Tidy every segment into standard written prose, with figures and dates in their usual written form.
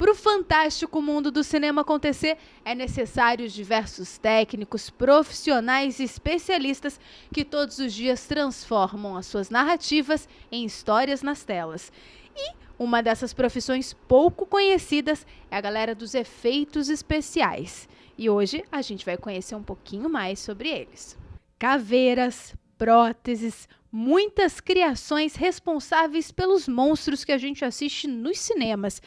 Para o fantástico mundo do cinema acontecer, é necessário diversos técnicos, profissionais e especialistas que todos os dias transformam as suas narrativas em histórias nas telas. E uma dessas profissões pouco conhecidas é a galera dos efeitos especiais. E hoje a gente vai conhecer um pouquinho mais sobre eles. Caveiras, próteses, muitas criações responsáveis pelos monstros que a gente assiste nos cinemas.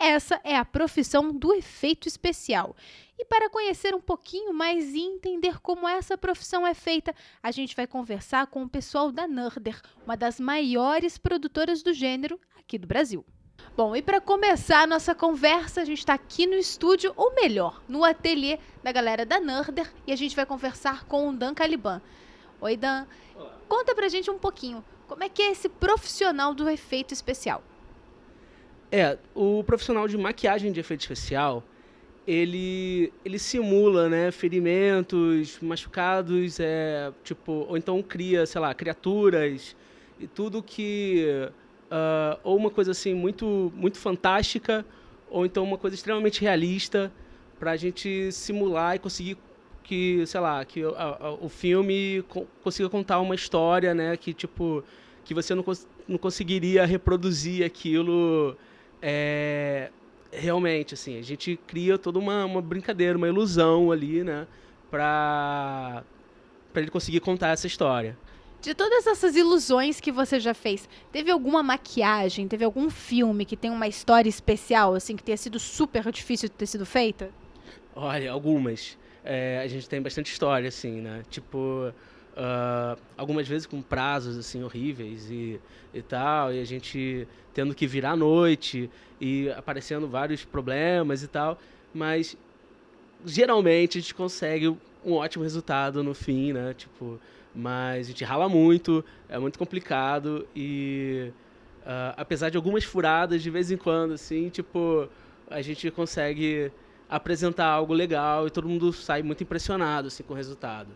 Essa é a profissão do efeito especial. E para conhecer um pouquinho mais e entender como essa profissão é feita, a gente vai conversar com o pessoal da Nerder, uma das maiores produtoras do gênero aqui do Brasil. Bom, e para começar a nossa conversa, a gente está aqui no estúdio, ou melhor, no ateliê da galera da Nerder, e a gente vai conversar com o Dan Caliban. Oi, Dan. Olá. Conta pra gente um pouquinho, como é que é esse profissional do efeito especial? O profissional de maquiagem de efeito especial, ele simula, né, ferimentos, machucados, ou então cria, sei lá, criaturas e tudo que ou uma coisa assim muito muito fantástica, ou então uma coisa extremamente realista para a gente simular e conseguir que, sei lá, que o filme consiga contar uma história, né, que tipo que você não conseguiria reproduzir aquilo. Realmente, assim, a gente cria toda uma brincadeira, uma ilusão ali, né, pra ele conseguir contar essa história. De todas essas ilusões que você já fez, teve alguma maquiagem, teve algum filme que tem uma história especial, assim, que tenha sido super difícil de ter sido feita? Olha, algumas. A gente tem bastante história, assim, né, tipo, algumas vezes com prazos, assim, horríveis e tal, e a gente tendo que virar à noite e aparecendo vários problemas e tal, mas geralmente a gente consegue um ótimo resultado no fim, né, tipo, mas a gente rala muito, é muito complicado e apesar de algumas furadas de vez em quando, assim, tipo, a gente consegue apresentar algo legal e todo mundo sai muito impressionado, assim, com o resultado.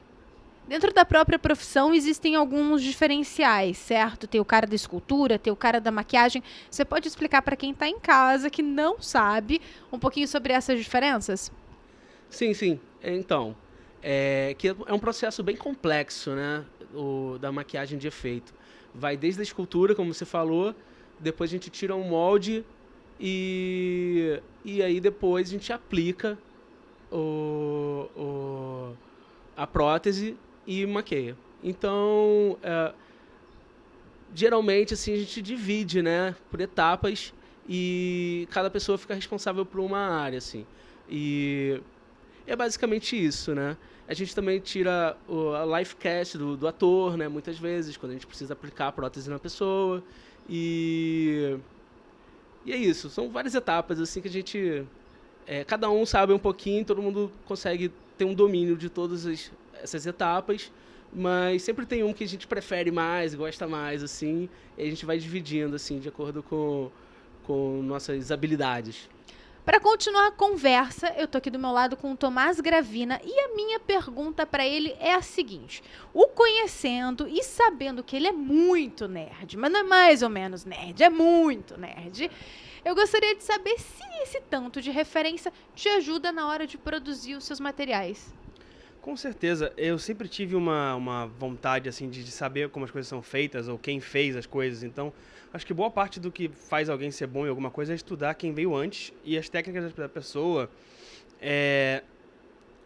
Dentro da própria profissão existem alguns diferenciais, certo? Tem o cara da escultura, tem o cara da maquiagem. Você pode explicar para quem está em casa, que não sabe, um pouquinho sobre essas diferenças? Sim, sim. Então, que é um processo bem complexo, né, da maquiagem de efeito. Vai desde a escultura, como você falou, depois a gente tira um molde e aí depois a gente aplica a prótese e maqueia. Então, geralmente, assim, a gente divide, né, por etapas e cada pessoa fica responsável por uma área, assim. E é basicamente isso, né? A gente também tira a life cast do ator, né, muitas vezes, quando a gente precisa aplicar a prótese na pessoa. E é isso, são várias etapas, assim, que a gente... cada um sabe um pouquinho, todo mundo consegue ter um domínio de todas essas etapas, mas sempre tem um que a gente prefere mais, gosta mais, assim, e a gente vai dividindo, assim, de acordo com nossas habilidades. Para continuar a conversa, eu tô aqui do meu lado com o Tomás Gravina e a minha pergunta para ele é a seguinte: o conhecendo e sabendo que ele é muito nerd, mas não é mais ou menos nerd, é muito nerd, eu gostaria de saber se esse tanto de referência te ajuda na hora de produzir os seus materiais. Com certeza, eu sempre tive uma vontade assim de saber como as coisas são feitas ou quem fez as coisas, então acho que boa parte do que faz alguém ser bom em alguma coisa é estudar quem veio antes e as técnicas da pessoa,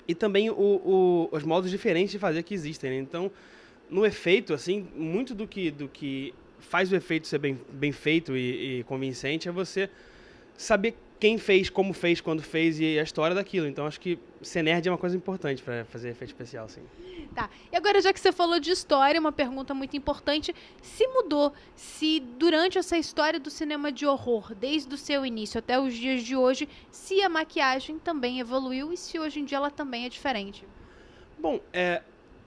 e também os modos diferentes de fazer que existem, né? Então, no efeito, assim, muito do que faz o efeito ser bem feito e convincente é você saber quem fez, como fez, quando fez e a história daquilo. Então, acho que ser nerd é uma coisa importante para fazer efeito especial, sim. Tá, e agora já que você falou de história, uma pergunta muito importante, se mudou, se durante essa história do cinema de horror, desde o seu início até os dias de hoje, se a maquiagem também evoluiu e se hoje em dia ela também é diferente? Bom,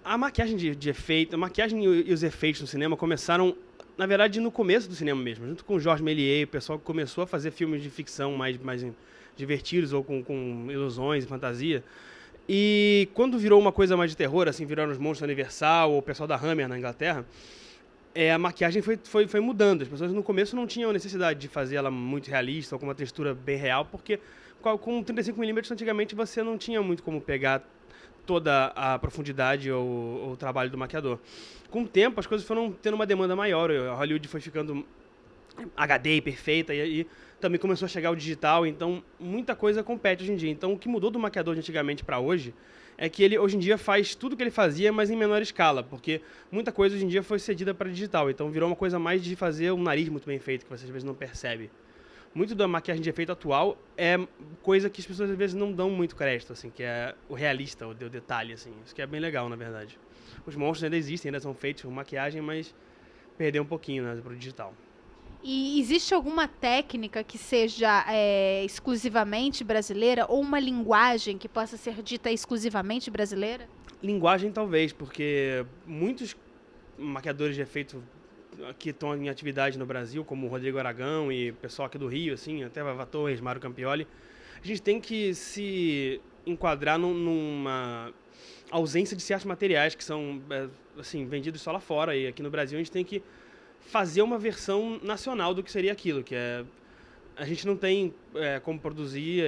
a maquiagem de efeito, a maquiagem e os efeitos no cinema começaram, na verdade, no começo do cinema mesmo, junto com o Georges Méliès, o pessoal que começou a fazer filmes de ficção mais divertidos ou com ilusões e fantasia. E quando virou uma coisa mais de terror, assim, viraram os monstros da Universal ou o pessoal da Hammer na Inglaterra, a maquiagem foi mudando. As pessoas no começo não tinham necessidade de fazer ela muito realista ou com uma textura bem real, porque com 35mm antigamente você não tinha muito como pegar toda a profundidade ou o trabalho do maquiador. Com o tempo, as coisas foram tendo uma demanda maior. A Hollywood foi ficando HD e perfeita, e também começou a chegar o digital, então muita coisa compete hoje em dia. Então o que mudou do maquiador de antigamente para hoje é que ele hoje em dia faz tudo o que ele fazia, mas em menor escala, porque muita coisa hoje em dia foi cedida para digital, então virou uma coisa mais de fazer um nariz muito bem feito, que você às vezes não percebe. Muito da maquiagem de efeito atual é coisa que as pessoas às vezes não dão muito crédito, assim, que é o realista, o detalhe, assim. Isso que é bem legal, na verdade. Os monstros ainda existem, ainda são feitos com maquiagem, mas perdeu um pouquinho, né, pro digital. E existe alguma técnica que seja exclusivamente brasileira ou uma linguagem que possa ser dita exclusivamente brasileira? Linguagem talvez, porque muitos maquiadores de efeito que estão em atividade no Brasil, como o Rodrigo Aragão e o pessoal aqui do Rio, assim, até Vava Torres, Mário Campioli, a gente tem que se enquadrar numa ausência de certos materiais que são assim, vendidos só lá fora, e aqui no Brasil a gente tem que fazer uma versão nacional do que seria aquilo, que é... A gente não tem como produzir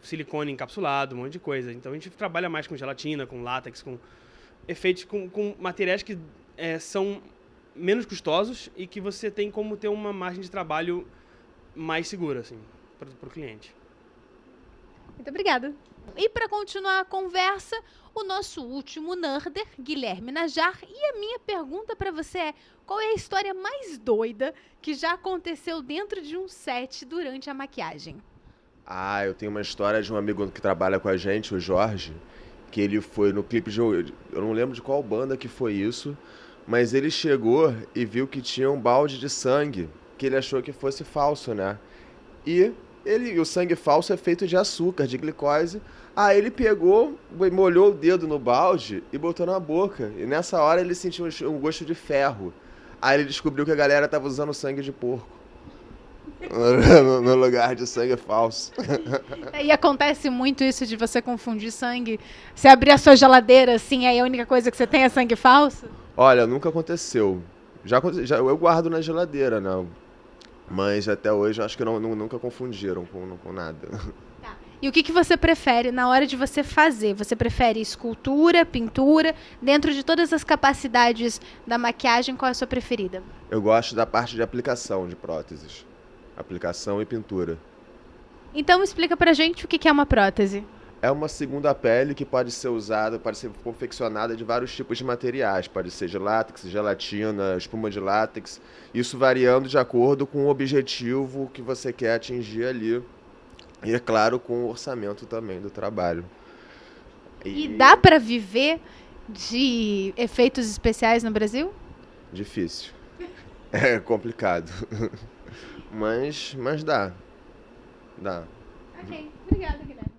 silicone encapsulado, um monte de coisa. Então a gente trabalha mais com gelatina, com látex, com efeitos, com materiais que são menos custosos e que você tem como ter uma margem de trabalho mais segura, assim, para o cliente. Muito obrigada. E para continuar a conversa, o nosso último nerder, Guilherme Najar. E a minha pergunta para você é: qual é a história mais doida que já aconteceu dentro de um set durante a maquiagem? Ah, eu tenho uma história de um amigo que trabalha com a gente, o Jorge, que ele foi no clipe de... Eu não lembro de qual banda que foi isso, mas ele chegou e viu que tinha um balde de sangue, que ele achou que fosse falso, né? E o sangue falso é feito de açúcar, de glicose. Aí ele pegou, molhou o dedo no balde e botou na boca. E nessa hora ele sentiu um gosto de ferro. Aí ele descobriu que a galera estava usando sangue de porco no lugar de sangue falso. E acontece muito isso de você confundir sangue. Você abrir a sua geladeira assim, aí a única coisa que você tem é sangue falso? Olha, nunca aconteceu. Já eu guardo na geladeira, né? Mas até hoje eu acho que nunca confundiram com nada. Tá. E o que você prefere na hora de você fazer? Você prefere escultura, pintura? Dentro de todas as capacidades da maquiagem, qual é a sua preferida? Eu gosto da parte de aplicação de próteses. Aplicação e pintura. Então explica pra gente o que é uma prótese. É uma segunda pele que pode ser usada, pode ser confeccionada de vários tipos de materiais. Pode ser de látex, gelatina, espuma de látex. Isso variando de acordo com o objetivo que você quer atingir ali. E, é claro, com o orçamento também do trabalho. E dá pra viver de efeitos especiais no Brasil? Difícil. É complicado. Mas dá. Dá. Ok, obrigada, Guilherme.